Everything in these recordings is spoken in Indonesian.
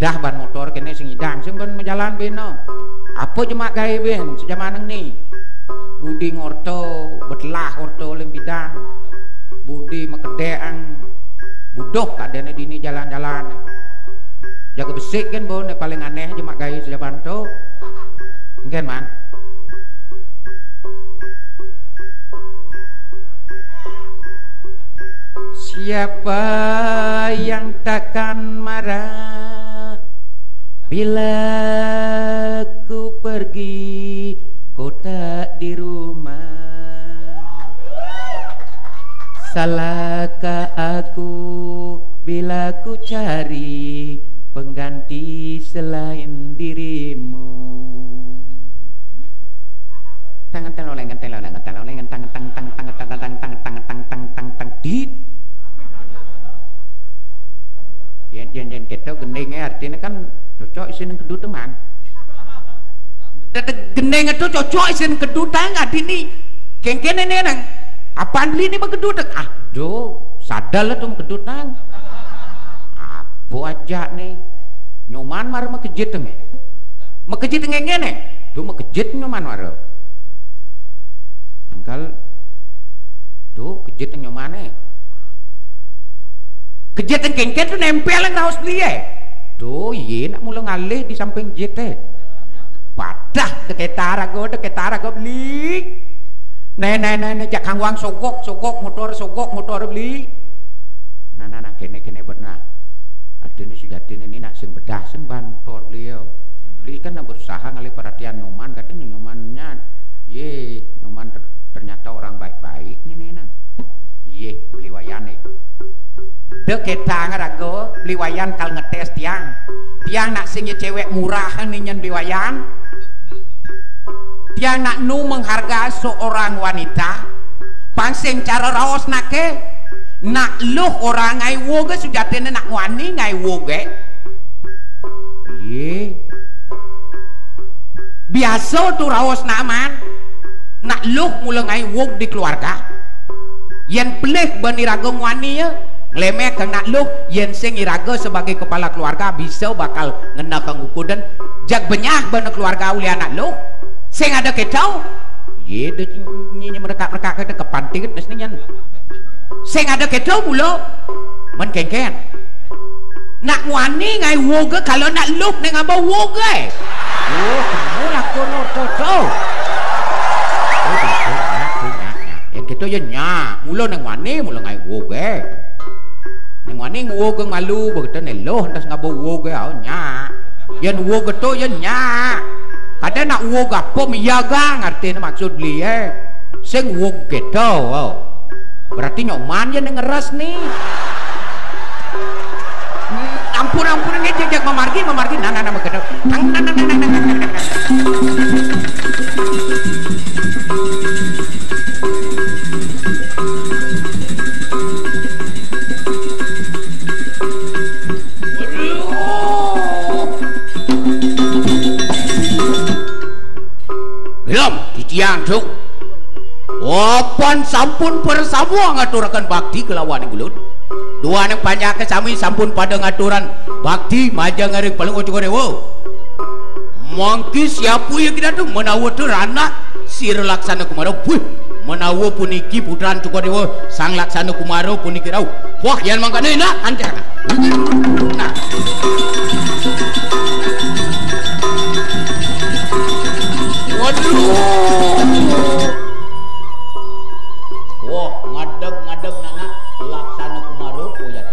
bedah ban motor kene sing idang sing kon jalan beno apa cuma gawe ben sejamaneng ni budi ngorto betelah orto lem bidang budi mekedeang budoh kadene dini jalan-jalan jaga besik kan bo nek paling aneh cuma gawe sejaman to ngken man siapa yang takkan marah bila ku pergi kau tak di rumah? Salahkah aku bila ku cari pengganti selain dirimu? Tangan dit. Yen kita geningnya artinya kan cocok isin kedua teman. Geneng itu cocok isin kedua tangga dini. Kengken ini nang apaan beli ini bekedua tang? Aduh, sadar lah tuh kedua tang. Apa aja nih? Nyoman mar makejit teng. Makejit ngene. Tuh makejit nyoman mar. Angkal tuh kejit nyoman nih. Kejadian kengken tuh nempel yang raus beli tuh iya nak mula ngalih di samping jet padah deket tarago beli nah jak kangwang sogok motor beli nah kene benar artinya sujatin ini nak sing bedah sing ban motor beliau beli kan berusaha ngalih perhatian nyoman katanya nyomannya nyoman ternyata orang baik-baik nih beli wayane dek kita ngarago beli wayan kal ngetes tiang nak sing cewek murah nih nyen beli wayan tiang nak nu menghargai seorang wanita pangsing cara raos nake nak luh orang ngai woge sujatene nak wani ngai woge biasa tuh raos naman nak luh mula ngai wog di keluarga yen pelih banirago wani ya lemek kena lu yen sing iraga sebagai kepala keluarga bisa bakal ngena kanguku dan jag benyah bana keluarga uli anak lu sing ada ketau ye de nyi mereka ke kepantit nes nyen sing ada ketau mula men kengken nak wani ngai woge kalau nak lu ning amba woge mula kono toto yang kita ya nya mula nang wani mula ngai woge nang wani nguwog malu begitu neloh ndas ngabo wog nya yen wog to yen nya kada nak wog apa miyaga ngerti maksud beli sing wog gitu berarti nyoman yen ngeres nih ampun ngejek memargi nah begitu titiang cuk opan sampun persamua ngaturakan bakti kelawan gulut dua yang banyak kesami sampun pada ngaturan bakti majang ngarek paling ucuk rewo mangki siapu yang kita tuh menawa tuh anak sir laksana kumaro puh menawa puniki putran cuko dewa sang laksana kumaro puniki rau wah yang mangkane nak anjana nah wah ngadeg nana laksana kumaro ya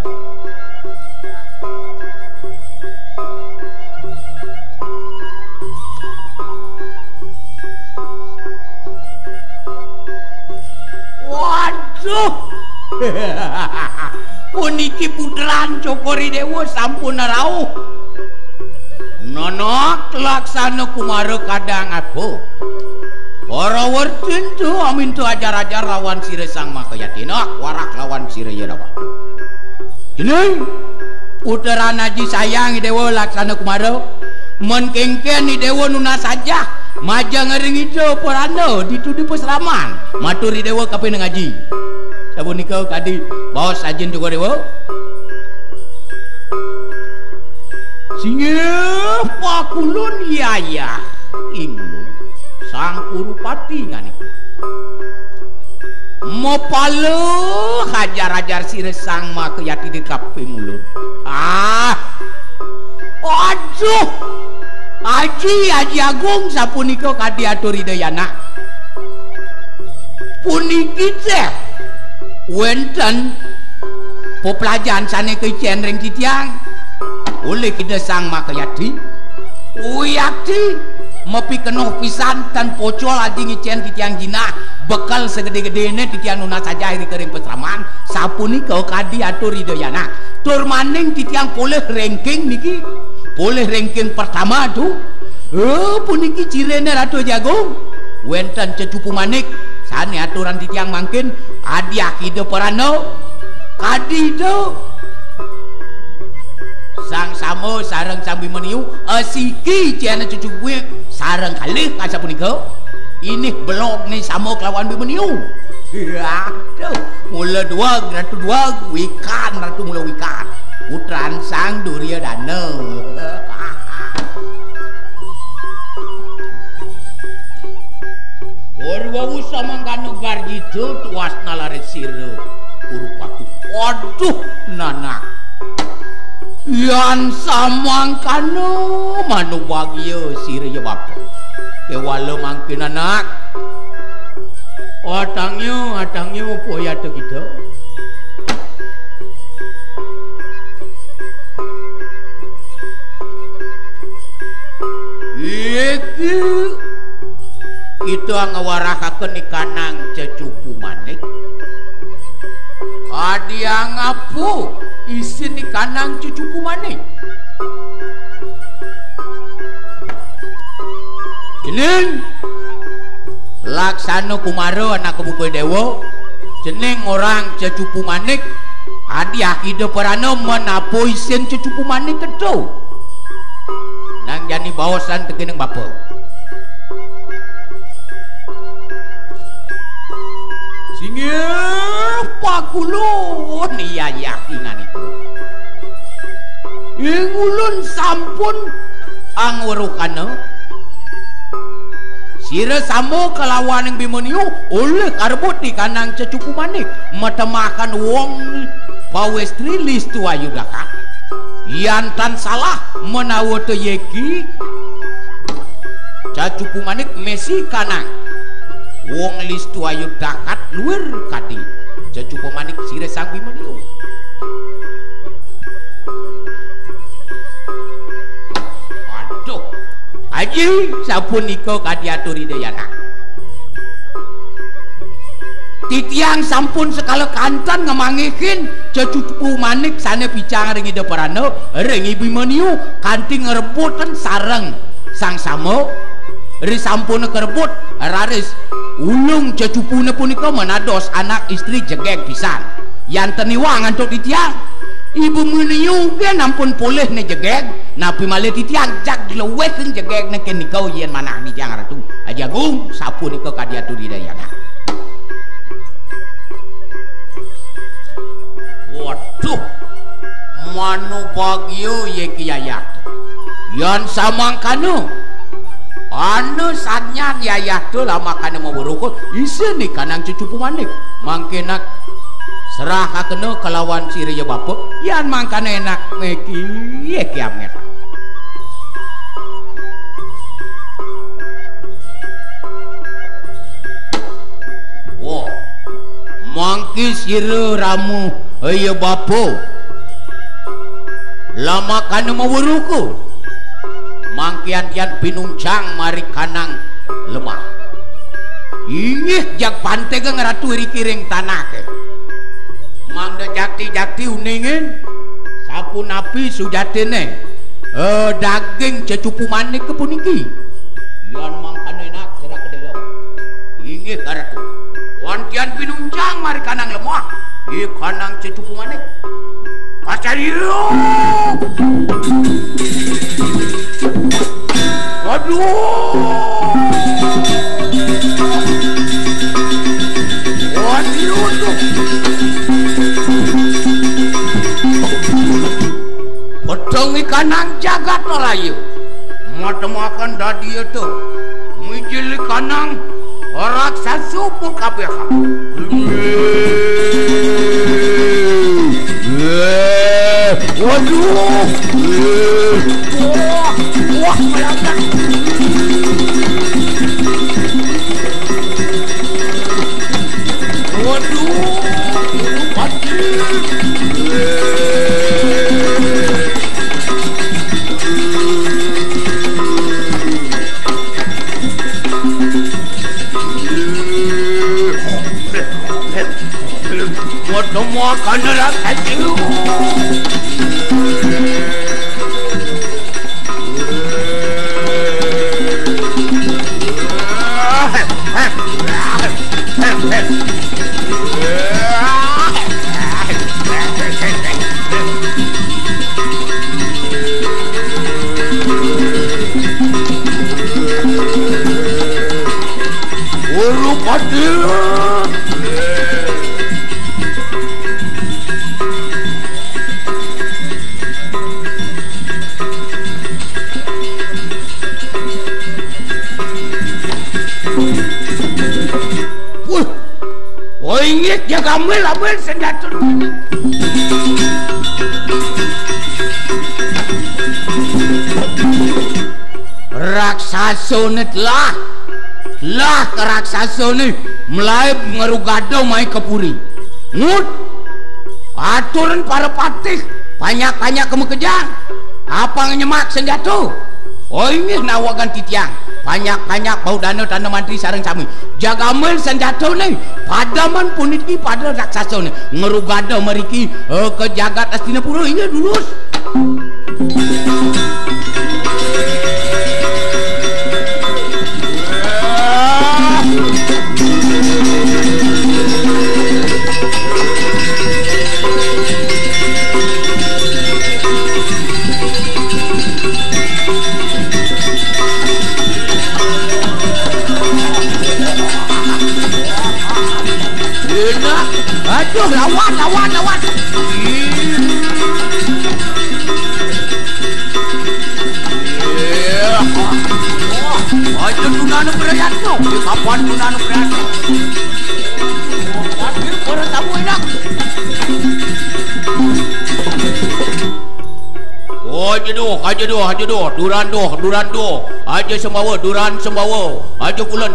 waduh puniki putran cokori dewa sampun rauh nonok laksana kumaro kadang apa para wartin tu amin tu ajar-ajar lawan sire sang makayatina warak lawan sire yerawa ini putra naji sayang dewa laksana kumaro menkengken ni dewa nuna saja majang ngering itu porano ditudi peselaman maturi dewa kape ngaji sabun nikau kadi bawa sajin juga dewa Singeh pakulun yaya ingulun sang Kurupati nganiku mopale hajar-hajar sire sang makayati di kaping ulun. Aduh Aji Agung sapunika kadiatur Hidayana puniki teh wenten pepelajaran sane kecen ring titiang oleh kita sang makayati uyati mepi kenoh pisan tan pocol adi ngicen titiang jinah bekal segede-gedene titiang nuna saja iri kering pesraman sapunika kadiatur Hidayana tur maning titiang boleh ranking niki boleh ranking pertama tuh puniki cirene Ratu Jagung wenten cecupu manik sane aturan titiang mangkin adi akide perano kadido sang samo sareng sang Bimaniu asiki ciana cucupu sareng kalih kasa punika ini blog nih samo kelawan Bimaniu aduh mula dua Ratu dua wikan Ratu mula wikan Putran sang Duryodana Warwawu samangkana garjitu tuasna larit sira Kurupati waduh nanak yan samangkana manubagya sira ya bapa kewala mangkin anak atangnya poya tu kita itu ngawarakakeun ikanang cecupu manik adia ngapu isin ikanang cecupu manik jeneng Laksana Kumara anak Kebuka Dewa jeneng orang cecupu manik adia ide perana menapo isin cecupu manik kedo nang jani bawasan tekeneng bapa singeh pakulun iya yakinan itu ingulun sampun angwerukana sira samo kelawan yang Bimaniu oleh karbut di kanang cecupu manik metemakan wong pawestri listu ayudaka yantan salah menawoto yeki cecupu manik mesi kanang wong listu ayudakat luar kadi cecupu manik sira sang Bimaniu aduh Aji sapunika kadiatur Hidayana titiang sampun sekala kantan ngemangikin cecupu manik sana picang ring ide parana ring Bimaniu kanti ngerebutan sareng sang samo ri sampun kerebut raris ulung cecupune punika menados anak istri jegeg pisan yanten iwang antuk titiang Ibu Bimaniu ge nampun poleh ne jegeg napi malih titiang jak dilewehkeun jegeg ne kenikau yen manah di Jang Ratu Ajagung sapunika kadiatur Hidayana waduh manu bagyo ye kiayat yan samangkana anu sanyan yayah tu lama kana maburuko isin ni kanang cucupu manik mangkenak serah kakena kelawan siraya bapa yan mangkana enak meki ye kiamet wah mangki sira ramu ya bapa lama kana maburuko mangkian-kian pinungcang mari kanang lemah ingih jak pantega ngeratu iri-kiring tanah ke mangda jati-jati uningin sapu napi sujatene daging cecupu manik kepuniki yan mangkana enak cerah kedelo ingih karatu wantian pinungcang mari kanang lemah ikanang cecupu manik Acariyo aduh waduh pedang Mangki kanang jagat Melayu. Matemakan dadi itu. Mijili kanang raksasa pun kabeh. Waduh. Wah, melangkah. Waduh. Semua kanara kacau. Ulu padil. Ingat jaga ambil senjata raksasa ni telah ke raksasa ni mulai ngerugado mai kepuri ngut aturan para patih banyak-banyak kemekejang apa nyemak senjata oh ini nawagan titiang banyak-banyak bau dana tanda mantri sarang sami jaga ambil senjata ni padaman punitki pada raksasa ni ngerugada meriki ke jagat Astinapura ini lulus aduh lawan aja tunanu berayat tu kapan tunanu berayat wakil para tamu enak aja doh duran doh aja sembawa duran sembawa aja kulan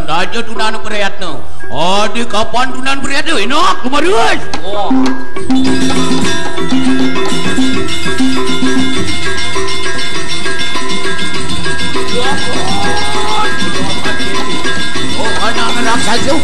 aja tunanu berayat tu adi kapan tunan berayat tu enak kemarin anak raksasa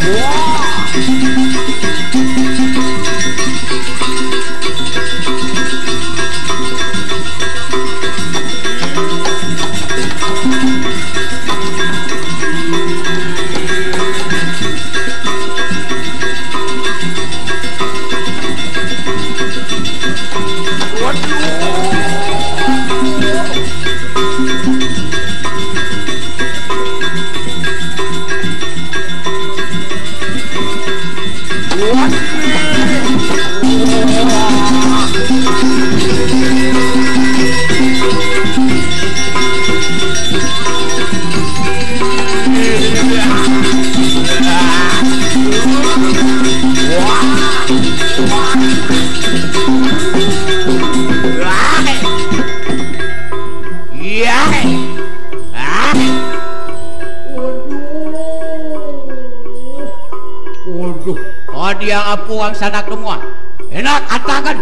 dia apuang sanak semua enak katakan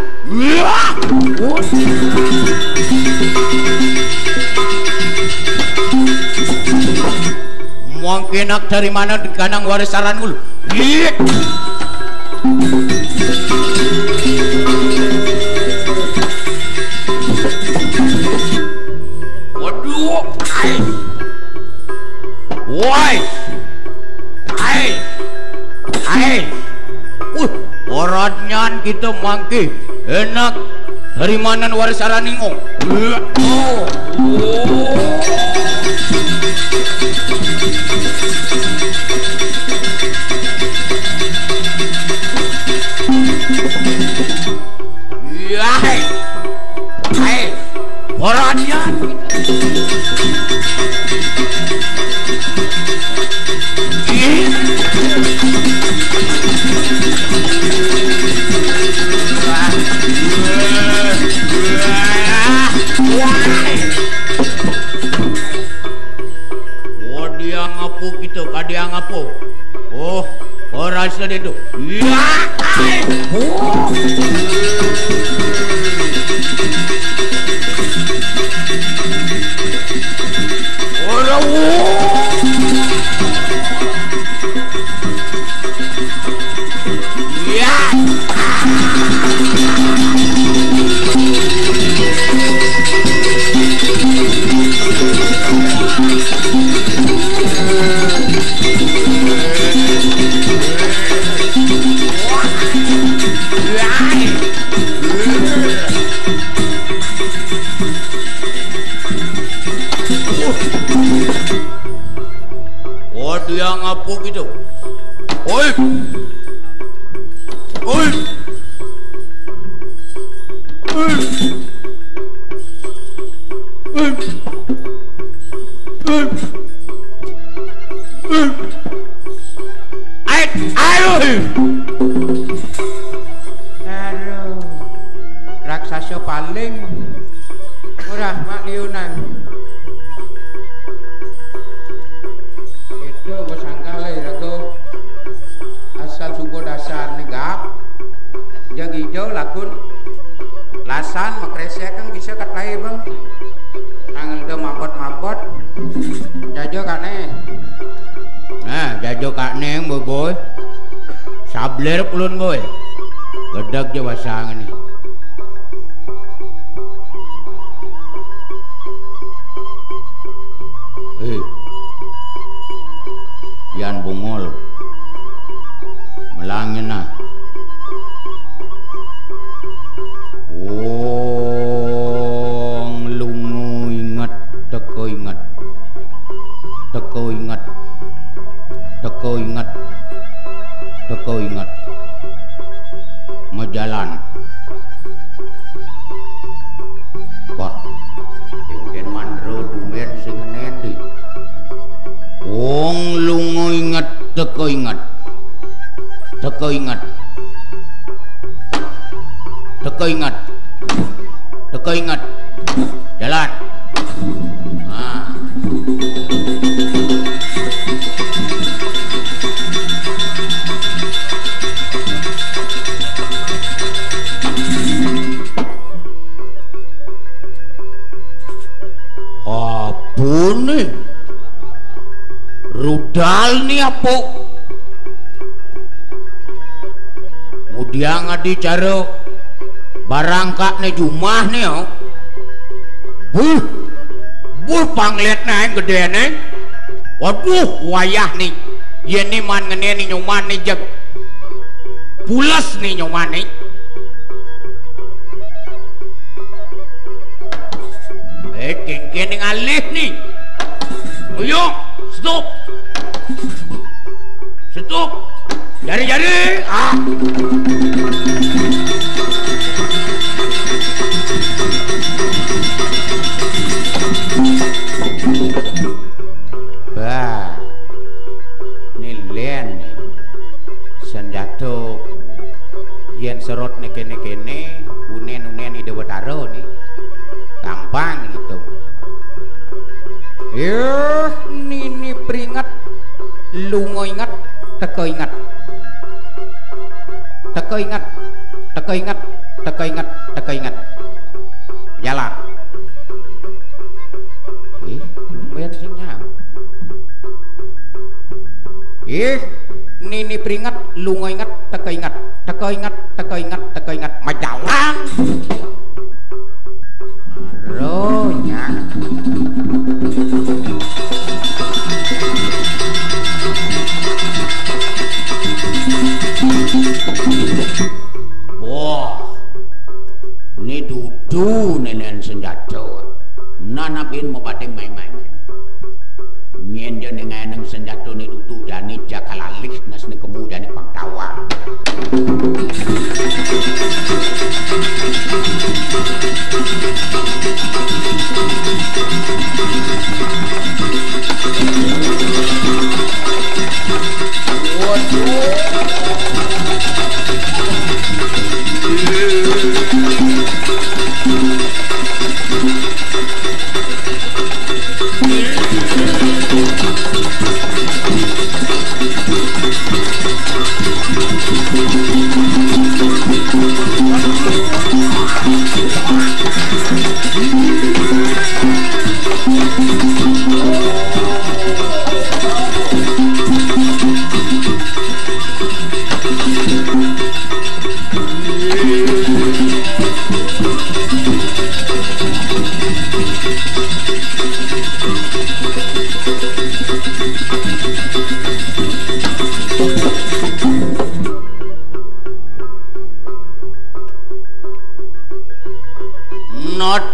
mungkin enak dari mana di kanang warisaran mulu waduh woi oratnya kita mangki enak dari mana warisaran ningo orangnya dia ngapu gitu, dia ngapu. Oh, orang sedih itu. Ya, orang. Ya. Oh, dia ngapu gitu. Oi. Oi. Oi. Oi. Oi. Oi. Aduh. Aduh. Raksasa paling murah mak liunan. Itu besangkale ratu asal suku dasar negap yang hijau lakun lasan makresya kan bisa katai bang tangan udah mabot jajo kane nah jajo kane boy sabler pulun boy gedak jawa sang ini yan bungol melangin nah wong lungu ingat teko ingat teko ingat teko ingat teko ingat majalan wah ingin mandro dumen sing nendi wong lungo ingat teko ingat teko ingat teko ingat teko ingat jalan apa nih rudal nih apa kemudian ngadi cara barang kak nih jumah nih oh buh panglet nih gede nih waduh wayah nih ya nih man ngene nih nyoman nih jag pulas nih nyoman nih kengken ngalih nih ayo stop stop jari-jari bah nih len nih senjata yen serot nih kene-kene unen ide betaro nih gampang gitu ini peringat lungo ingat teko ingat teko ingat teko ingat teko ingat teko ingat jalan tumben singnya ini peringat lungo ingat teko ingat teko ingat teko ingat teko ingat majalan aronya wah ini dudu nenen senjata nanapin mau pating main-main nyenjo dengan senjata ini dudu jani jakalalih nas ni kemu jani pangtawa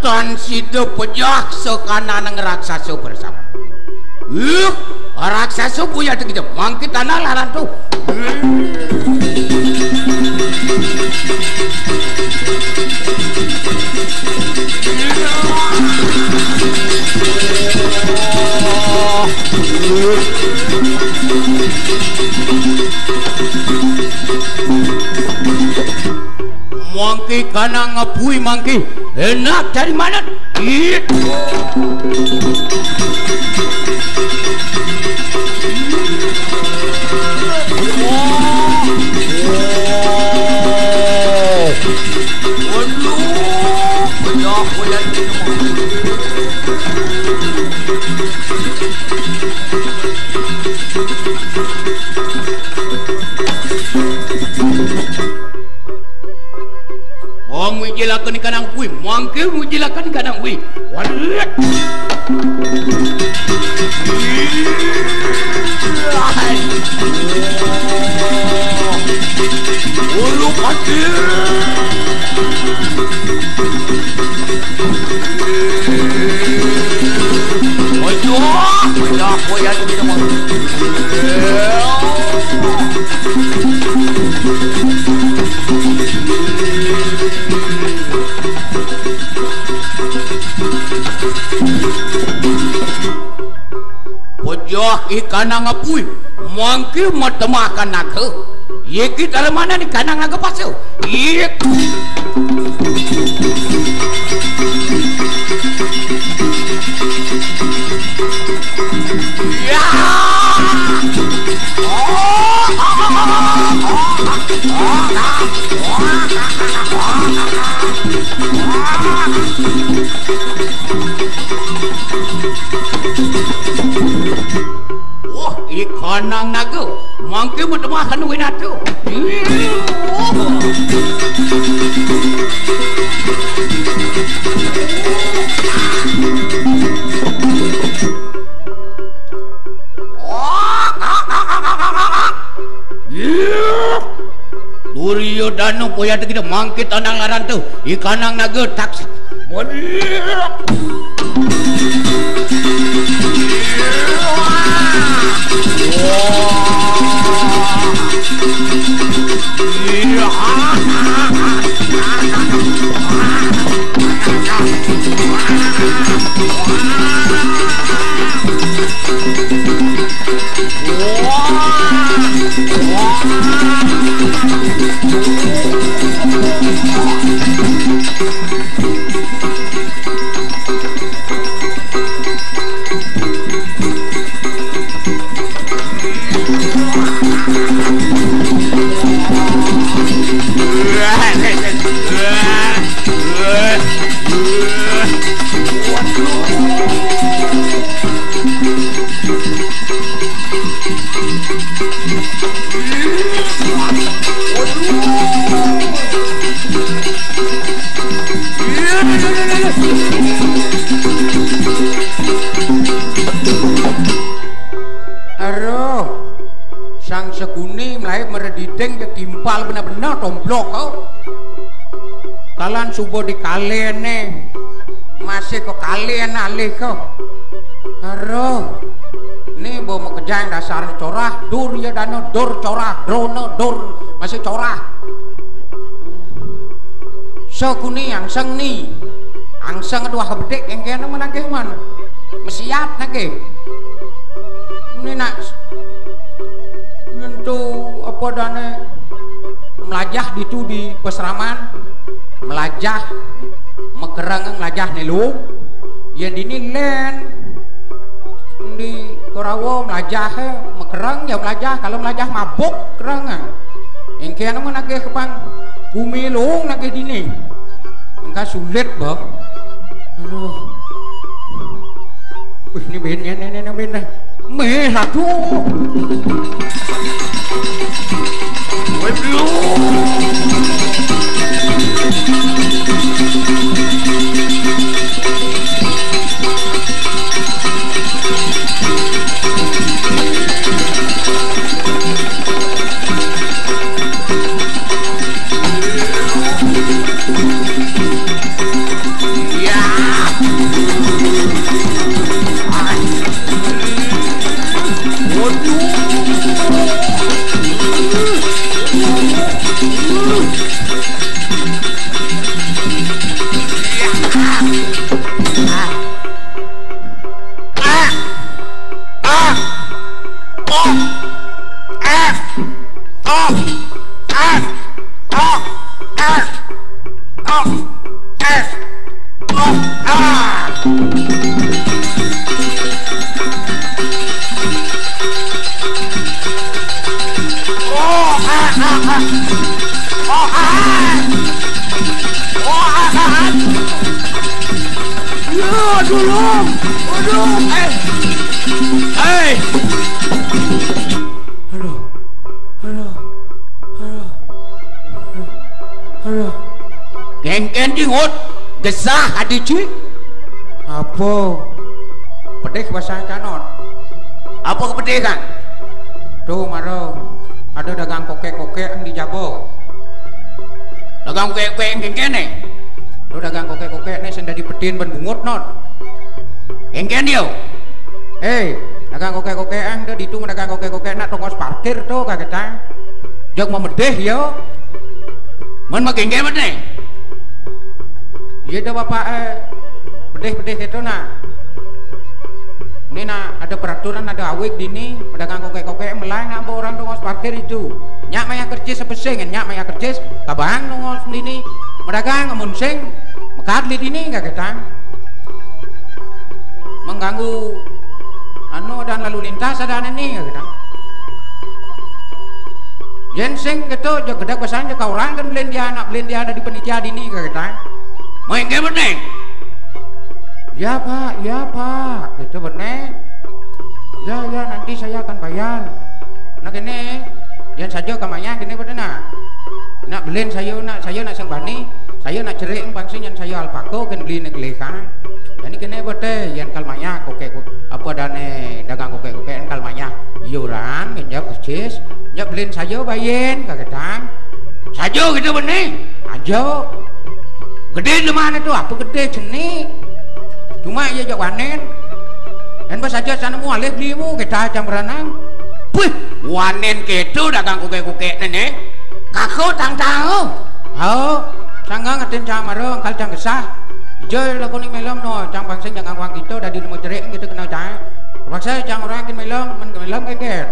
Tan sido pejak sekana nang raksasa bersama. Raksasa punya tu kita mangkit tanah laran tu. Mangki kana ngapui mangki enak dari mana? Mujilakan kanang kui, mangke mujilakan kanang kui. Walet. Ulu pati. Ojo, dah koyan kita mau. Pojok ikan ngapui mangki matemakan naga yeki dari mana ni kanang naga pasu yek ya wah ikan naga mangke matemakan winatu Duryodhana poya kita mangkit anang laran tu ikanang naga tak sang seguni mulai meredideng ya timpal benar-benar tomblok kau kalian subuh di kalian masih kok kalian alih kau aduh ini bawa mekejang dasarnya corah Duryodhana dur corah Drona dur masih corah seguni yang seng ni angseng dua hebdek yang kena menagih mana mesiat nagih ini nak nyentuh apa dana melajah itu di peseraman melajah mekerang melajah nelu yang ini len di Korawo melajah mekerang ya melajah kalau melajah mabuk kerang yang kena menagih kepang bumi lung nagih dini enggak sulit bah aduh ini bener bener merah tuh ya Geng-geng dingut desah adici apa pedih bahasa canon apa kepedih kan tuh maro ada dagang kokek-kokek yang di Jabo dagang kokek-kokek yang geng-geng tuh dagang kokek-kokek nih senda dipedin ben bungut not geng-geng dia dagang kokek-kokek yang udah ditung dagang kokek-kokek nak tongos parkir tuh kagetan jog memedih yo men mah geng-geng bedeh iya dah bapak pedih-pedih itu nak ini nak ada peraturan ada awik dini pedagang kokek-kokek mulai nak orang tongos parkir itu nyak maya kerja sepesing nyak maya kerja kabang tongos dini pedagang ngamunsing mekat di dini gak ketang mengganggu anu dan lalu lintas ada ini gak ketang jensing gitu jauh gedak besarnya kau orang kan beliin dia ada di penitia dini gak ketang main game bener ya pak itu bener ya nanti saya akan bayar nah gini yang saja kamanya gini bener nak beliin saya nak sengbani saya nak cerik bangsin yang saya alpako kan beli neglekan jadi gini bener yang kalmanya kokek apa dane dagang kokek yang kalmanya iuran minyak percis nyap beliin saya bayin gak ketang saja gitu bener aja gede lemah itu apa gede jenis cuma ya jawanen dan pas saja sana mu alih belimu kita jam berenang wih wanen ketu dagang kokek nenek kakau tang-tang sangga ngatin camaro angkal cang gesah joy lakon ni melom no cang bangsing jangan uang itu dari mau cerik gitu kenal cang terpaksa cang orang kin melom keker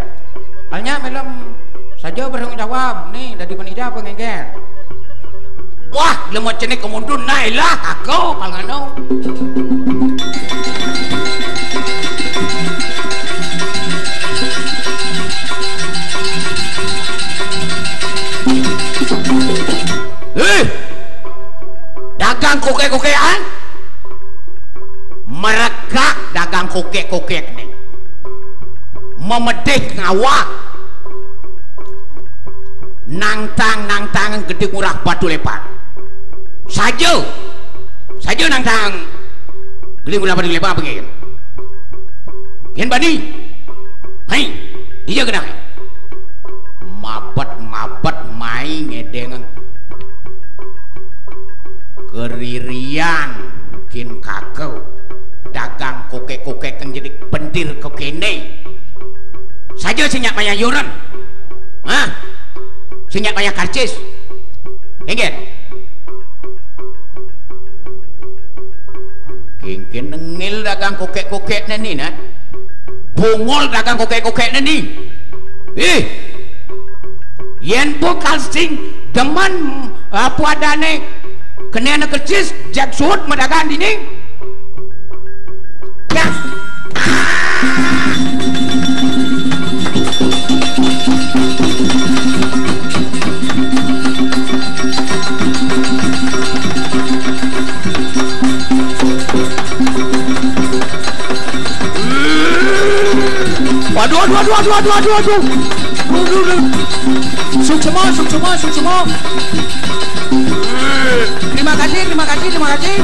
halnya melom saja bertanggung jawab nih dari panitia pengeker wah lemot cenik kemundur nailah aku palngano dagang kokek-kokekan mereka dagang kokek-kokek nih memedih ngawak nangtang gede murah batu lepat saja nangtang gede murah batu lepat begini yang bani hai dia kena mabat main ngedeng keririan kin kakau dagang kokek-kokek yang jadi pendir kokene saja senyak maya yuran senyak maya karcis ingin kingkin nengil dagang kokek-kokek neni nah bungol dagang kokek-kokek neni yen bukal sing demen apa adane kena anak kecil jaksud medagang dini ya waduh sukcemo terima kasih